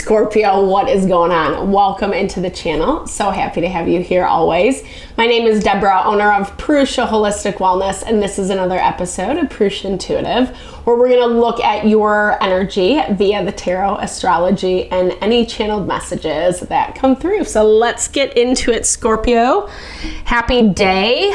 Scorpio, what is going on? Welcome into the channel. So happy to have you here always. My name is Deborah, owner of Purusha Holistic Wellness, and this is another episode of Purusha Intuitive, where we're going to look at your energy via the tarot, astrology, and any channeled messages that come through. So let's get into it, Scorpio. Happy day.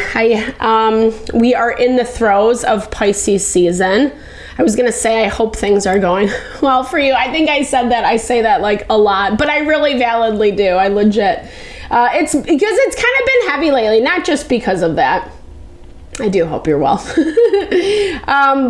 We are in the throes of Pisces season. I was gonna say, I hope things are going well for you. I think I said that, I say that like a lot, but I really validly do. I legit. It's because it's kind of been heavy lately, not just because of that. I do hope you're well.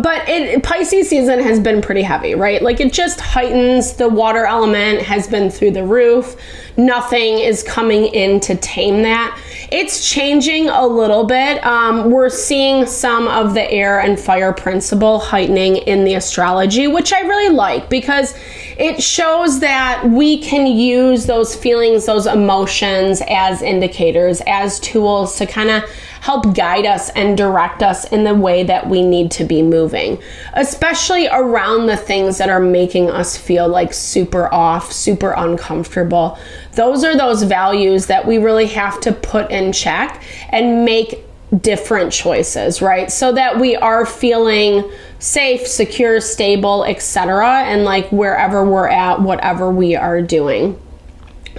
But Pisces season has been pretty heavy, right? Like it just heightens. The water element has been through the roof. Nothing is coming in to tame that. It's changing a little bit. We're seeing some of the air and fire principle heightening in the astrology, which I really like because it shows that we can use those feelings, those emotions as indicators, as tools to kind of help guide us and direct us in the way that we need to be moving, especially around the things that are making us feel like super off, super uncomfortable. Those are those values that we really have to put in check and make different choices, right? So that we are feeling safe, secure, stable, etc. and like wherever we're at, whatever we are doing.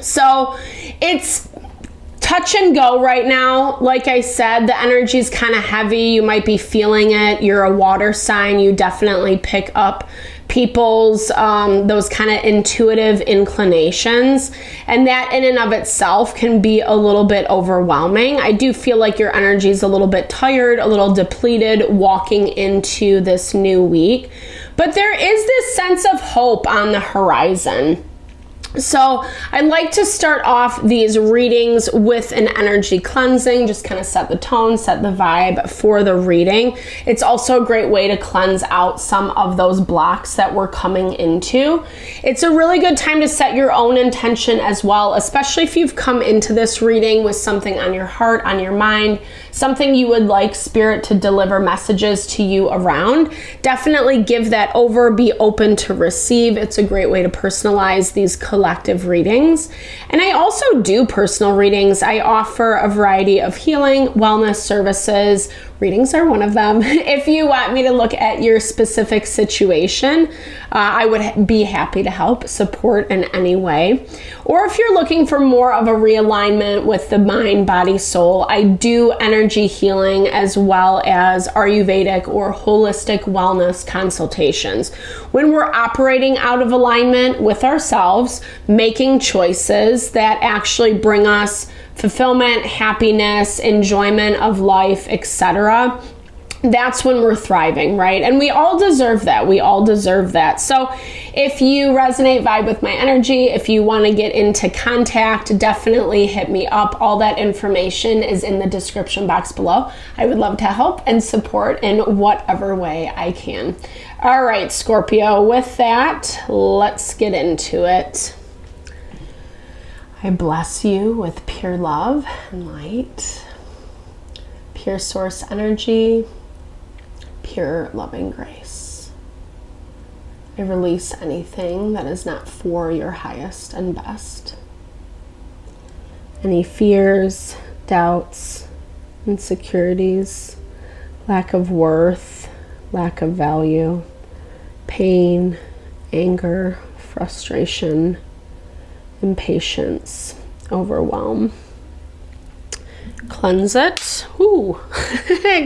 So it's touch and go right now. Like I said, the energy is kind of heavy. You might be feeling it. You're a water sign. You definitely pick up people's those kind of intuitive inclinations, and that in and of itself can be a little bit overwhelming. I do feel like your energy is a little bit tired, a little depleted walking into this new week, but there is this sense of hope on the horizon. So I like to start off these readings with an energy cleansing, just kind of set the tone, set the vibe for the reading. It's also a great way to cleanse out some of those blocks that we're coming into. It's a really good time to set your own intention as well, especially if you've come into this reading with something on your heart, on your mind, something you would like Spirit to deliver messages to you around. Definitely give that over, be open to receive. It's a great way to personalize these collective readings. And I also do personal readings. I offer a variety of healing, wellness services. Readings are one of them. If you want me to look at your specific situation, I would be happy to help, support in any way. Or if you're looking for more of a realignment with the mind, body, soul, I do energy healing as well as Ayurvedic or holistic wellness consultations. When we're operating out of alignment with ourselves, making choices that actually bring us fulfillment, happiness, enjoyment of life, etc. That's when we're thriving, right? And we all deserve that. We all deserve that. So if you resonate, vibe with my energy, if you want to get into contact, definitely hit me up. All that information is in the description box below. I would love to help and support in whatever way I can. All right, Scorpio, with that, let's get into it. I bless you with pure love and light, pure source energy, pure loving grace. I release anything that is not for your highest and best. Any fears, doubts, insecurities, lack of worth, lack of value, pain, anger, frustration, impatience, overwhelm. Cleanse it. Ooh.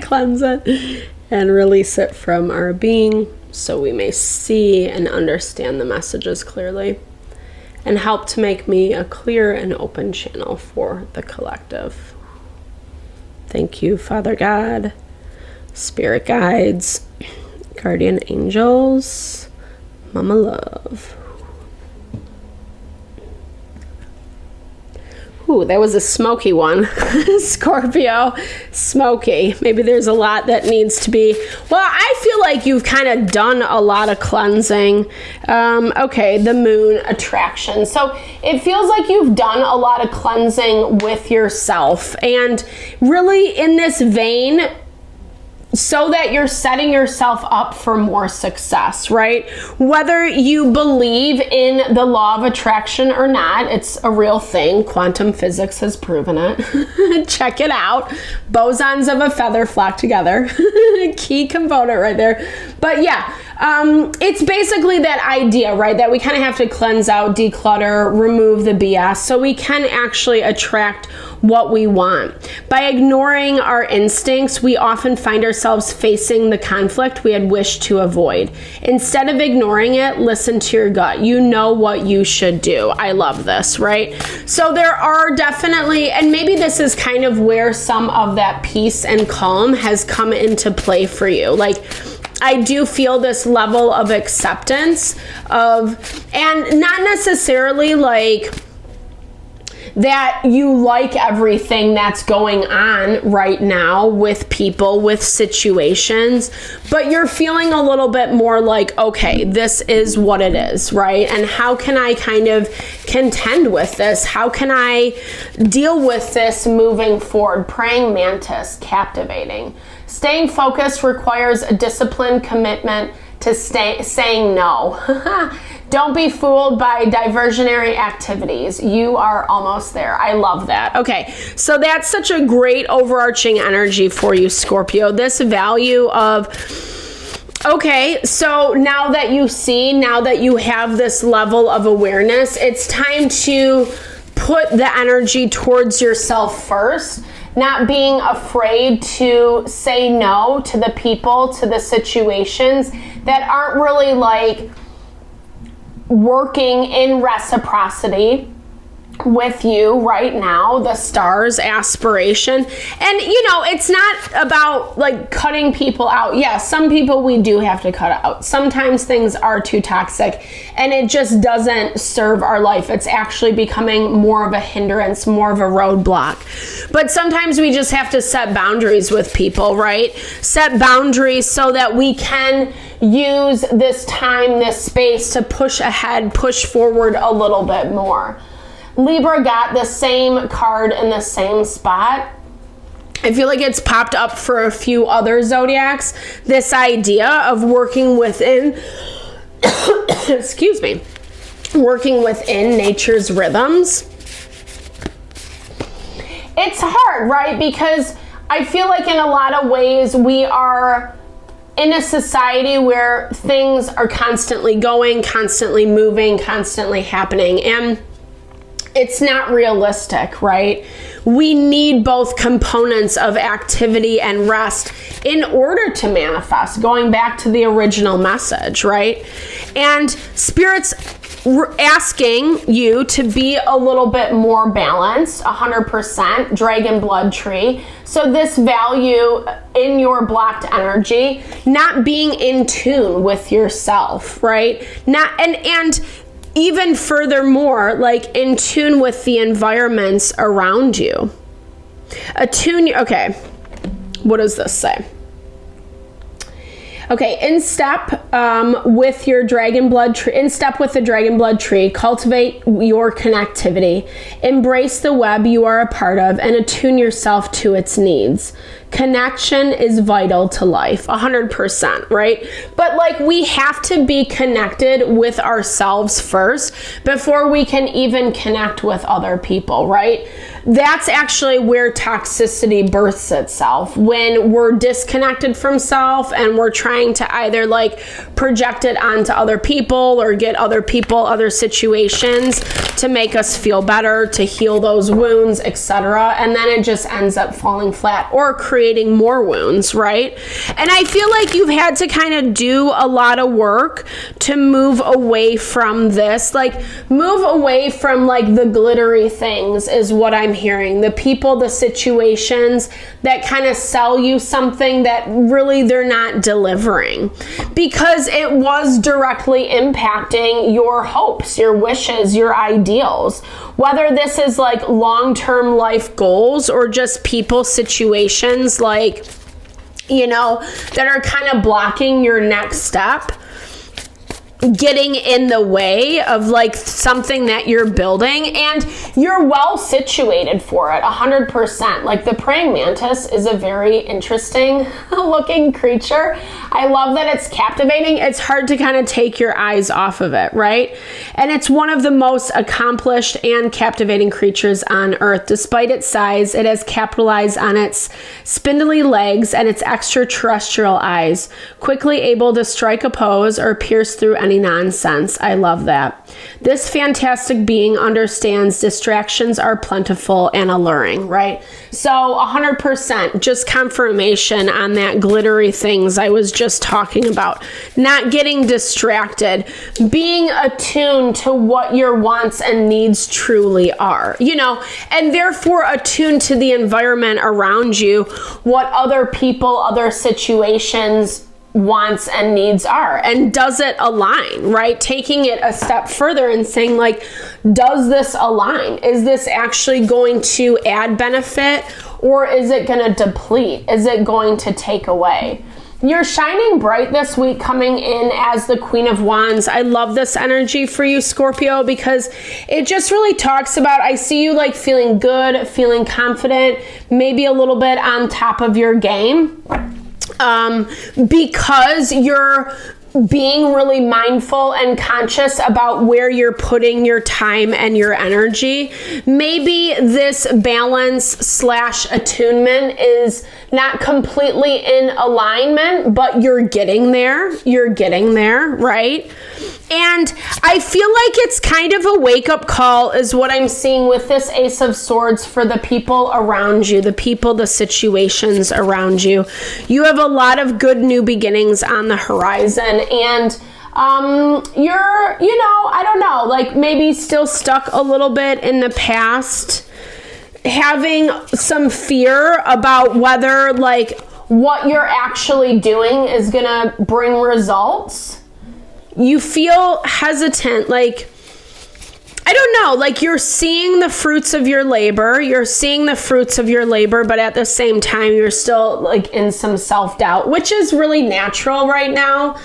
Cleanse it and release it from our being so we may see and understand the messages clearly and help to make me a clear and open channel for the collective. Thank you, Father God, Spirit guides, guardian angels, Mama Love. Ooh, that was a smoky one. Scorpio, smoky. Maybe there's a lot that needs to be... Well, I feel like you've kind of done a lot of cleansing. Okay, the moon attraction. So it feels like you've done a lot of cleansing with yourself. And really in this vein, so that you're setting yourself up for more success, right? Whether you believe in the law of attraction or not, it's a real thing. Quantum physics has proven it. Check it out. Bosons of a feather flock together. Key component right there. But yeah, it's basically that idea, right? That we kind of have to cleanse out, declutter, remove the BS so we can actually attract what we want. By ignoring our instincts, we often find ourselves facing the conflict we had wished to avoid. Instead of ignoring it, listen to your gut. You know what you should do. I love this, right? So there are definitely, and maybe this is kind of where some of that peace and calm has come into play for you. Like, I do feel this level of acceptance of, and not necessarily like that you like everything that's going on right now with people, with situations, but you're feeling a little bit more like, okay, this is what it is, right? And how can I kind of contend with this? How can I deal with this moving forward? Praying mantis, captivating. Staying focused requires a disciplined commitment to saying no. Don't be fooled by diversionary activities. You are almost there. I love that. Okay, so that's such a great overarching energy for you, Scorpio. This value of, okay, so now that you see, now that you have this level of awareness, it's time to put the energy towards yourself first. Not being afraid to say no to the people, to the situations that aren't really like working in reciprocity with you right now, the stars aspiration. And you know, it's not about like cutting people out. Yeah, some people we do have to cut out. Sometimes things are too toxic and it just doesn't serve our life. It's actually becoming more of a hindrance, more of a roadblock. But sometimes we just have to set boundaries with people, right? Set boundaries so that we can use this time, this space to push ahead, push forward a little bit more. Libra got the same card in the same spot. I feel like it's popped up for a few other zodiacs. This idea of working within, excuse me, working within nature's rhythms. It's hard, right? Because I feel like in a lot of ways we are in a society where things are constantly going, constantly moving, constantly happening. And it's not realistic, right? We need both components of activity and rest in order to manifest, going back to the original message, right? And Spirit's asking you to be a little bit more balanced, 100%, dragon blood tree. So this value in your blocked energy, not being in tune with yourself, right? Not and even furthermore, like in tune with the environments around you. Okay, what does this say? Okay, in step with your dragon blood tree, in step with the dragon blood tree, cultivate your connectivity, embrace the web you are a part of, and attune yourself to its needs. Connection is vital to life, 100%, right? But like we have to be connected with ourselves first before we can even connect with other people, right? That's actually where toxicity births itself, when we're disconnected from self and we're trying to either like project it onto other people or get other people, other situations to make us feel better, to heal those wounds, etc. And then it just ends up falling flat or creating more wounds, right? And I feel like you've had to kind of do a lot of work to move away from this, like move away from like the glittery things is what I'm hearing. The people, the situations that kind of sell you something that really they're not delivering, because it was directly impacting your hopes, your wishes, your ideals. Whether this is like long-term life goals or just people, situations like, you know, that are kind of blocking your next step. getting in the way of like something that you're building, and you're well situated for it 100%. Like the praying mantis is a very interesting looking creature. I love that it's captivating. It's hard to kind of take your eyes off of it, right? And it's one of the most accomplished and captivating creatures on earth. Despite its size, it has capitalized on its spindly legs and its extraterrestrial eyes, quickly able to strike a pose or pierce through any nonsense. I love that. This fantastic being understands distractions are plentiful and alluring, right? So 100% just confirmation on that glittery things I was just talking about. Not getting distracted, being attuned to what your wants and needs truly are, you know, and therefore attuned to the environment around you, what other people, other situations, wants and needs are, and does it align, right? Taking it a step further and saying like, does this align? Is this actually going to add benefit, or is it going to deplete? Is it going to take away? You're shining bright this week, coming in as the Queen of Wands. I love this energy for you, Scorpio, because it just really talks about, I see you like feeling good, feeling confident, maybe a little bit on top of your game. Because you're being really mindful and conscious about where you're putting your time and your energy. Maybe this balance / attunement is not completely in alignment, but you're getting there. You're getting there, right? And I feel like it's kind of a wake-up call is what I'm seeing with this Ace of Swords for the people around you, the people, the situations around you. You have a lot of good new beginnings on the horizon, and you're, you know, I don't know, like maybe still stuck a little bit in the past, having some fear about whether like what you're actually doing is gonna bring results. You feel hesitant, like, I don't know, like you're seeing the fruits of your labor. You're seeing the fruits of your labor, but at the same time, you're still like in some self-doubt, which is really natural right now.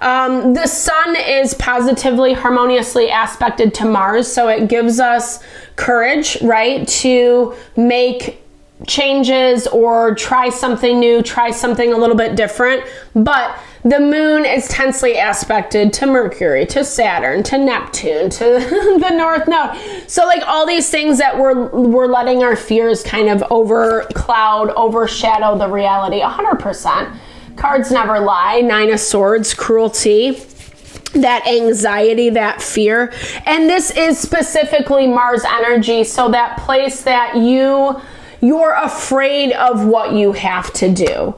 The sun is positively, harmoniously aspected to Mars, so it gives us courage, right, to make changes or try something new, try something a little bit different. But the moon is tensely aspected to Mercury, to Saturn, to Neptune, to the North Node. So like all these things that we're letting our fears kind of overshadow the reality 100%. Cards never lie. 9 of Swords, cruelty, that anxiety, that fear. And this is specifically Mars energy. So that place that you're afraid of what you have to do,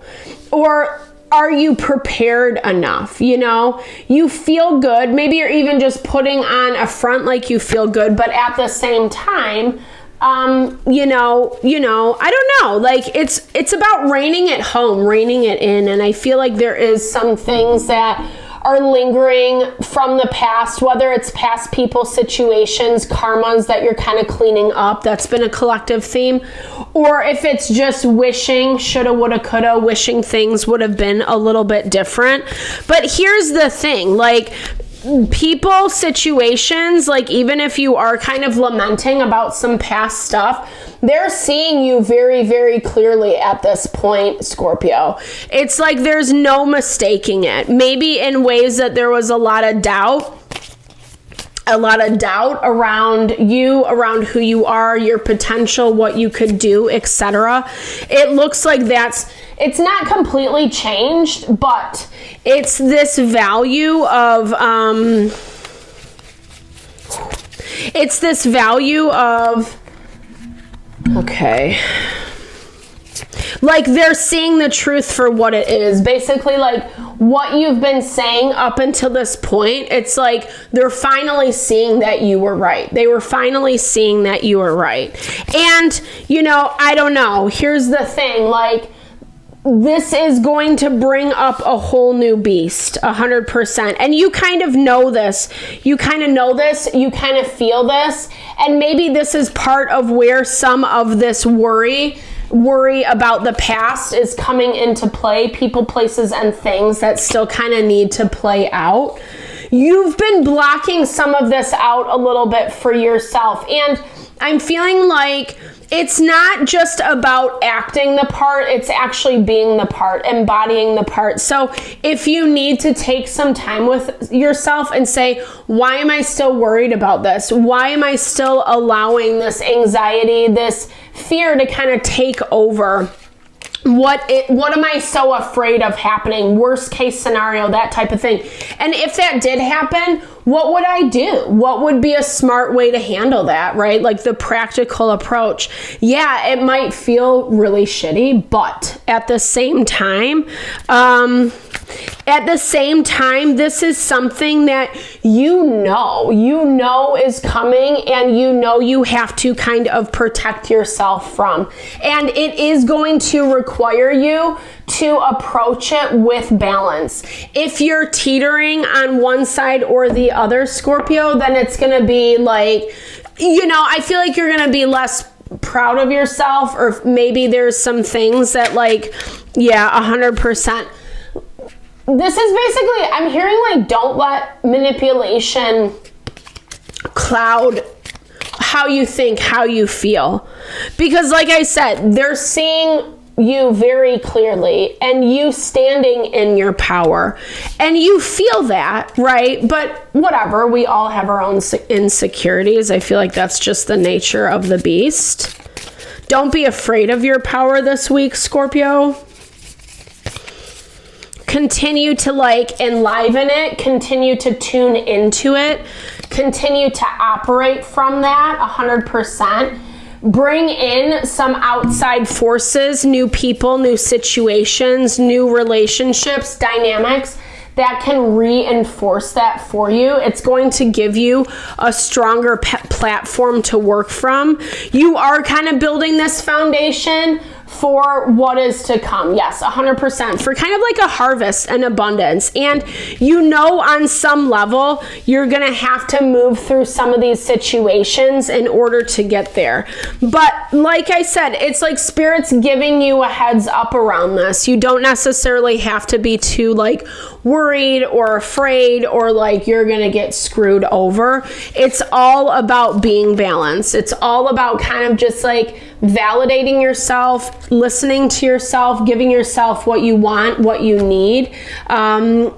or are you prepared enough? You know, you feel good. Maybe you're even just putting on a front like you feel good, but at the same time, you know, I don't know, like it's about reining it home, reining it in. And I feel like there is some things that are lingering from the past, whether it's past people, situations, karmas that you're kind of cleaning up. That's been a collective theme. Or if it's just wishing, shoulda, woulda, coulda, wishing things would have been a little bit different. But here's the thing, like people, situations, like even if you are kind of lamenting about some past stuff, they're seeing you very, very clearly at this point, Scorpio. It's like there's no mistaking it. Maybe in ways that there was a lot of doubt around you, around who you are, your potential, what you could do, etc. It looks like it's not completely changed, but it's this value of, okay, like they're seeing the truth for what it is. Basically, like what you've been saying up until this point, it's like they're finally seeing that you were right. They were finally seeing that you were right. And, you know, I don't know. Here's the thing, like, this is going to bring up a whole new beast, 100%. And you kind of know this. You kind of know this. You kind of feel this. And maybe this is part of where some of this worry about the past is coming into play. People, places, and things that still kind of need to play out. you've been blocking some of this out a little bit for yourself. And I'm feeling like it's not just about acting the part, it's actually being the part, embodying the part. So if you need to take some time with yourself and say, why am I still worried about this? Why am I still allowing this anxiety, this fear to kind of take over? What am I so afraid of happening? Worst case scenario, that type of thing. And if that did happen, what would I do? What would be a smart way to handle that, right? Like the practical approach. Yeah, it might feel really shitty, but at the same time, this is something that you know is coming, and you have to kind of protect yourself from. And it is going to require you to approach it with balance. If you're teetering on one side or the other, Scorpio, then it's going to be like, I feel like you're going to be less proud of yourself, or maybe there's some things that 100%. This is basically, I'm hearing like, don't let manipulation cloud how you think, how you feel. Because like I said, they're seeing you very clearly, and you standing in your power, and you feel that, right? But whatever, we all have our own insecurities. I feel like that's just the nature of the beast. Don't be afraid of your power this week, Scorpio. Continue to enliven it, continue to tune into it, continue to operate from that 100%. Bring in some outside forces, new people, new situations, new relationships, dynamics that can reinforce that for you. It's going to give you a stronger platform to work from. You are kind of building this foundation for what is to come. Yes, 100%. For kind of like a harvest and abundance. And on some level, you're going to have to move through some of these situations in order to get there. But like I said, it's like Spirit's giving you a heads up around this. You don't necessarily have to be too worried or afraid or you're going to get screwed over. It's all about being balanced. It's all about kind of just validating yourself, listening to yourself, giving yourself what you want, what you need, and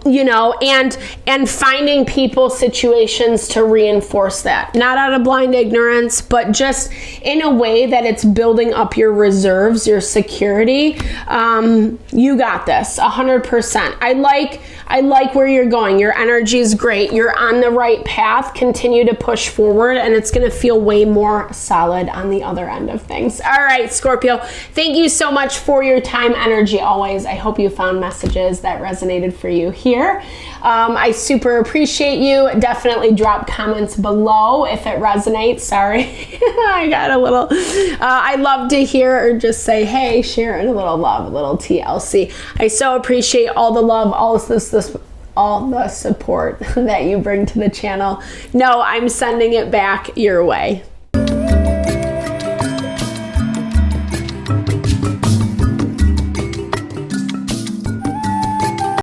finding people, situations to reinforce that. Not out of blind ignorance, but just in a way that it's building up your reserves, your security. You got this, 100%. I like where you're going. Your energy is great. You're on the right path. Continue to push forward, and it's going to feel way more solid on the other end of things. All right, Scorpio, thank you so much for your time, energy always. I hope you found messages that resonated for you here. I super appreciate you. Definitely drop comments below if it resonates. Sorry, I got a little, I love to hear or just say, hey, share it, a little love, a little TLC. I so appreciate all the love, all the support that you bring to the channel. No, I'm sending it back your way.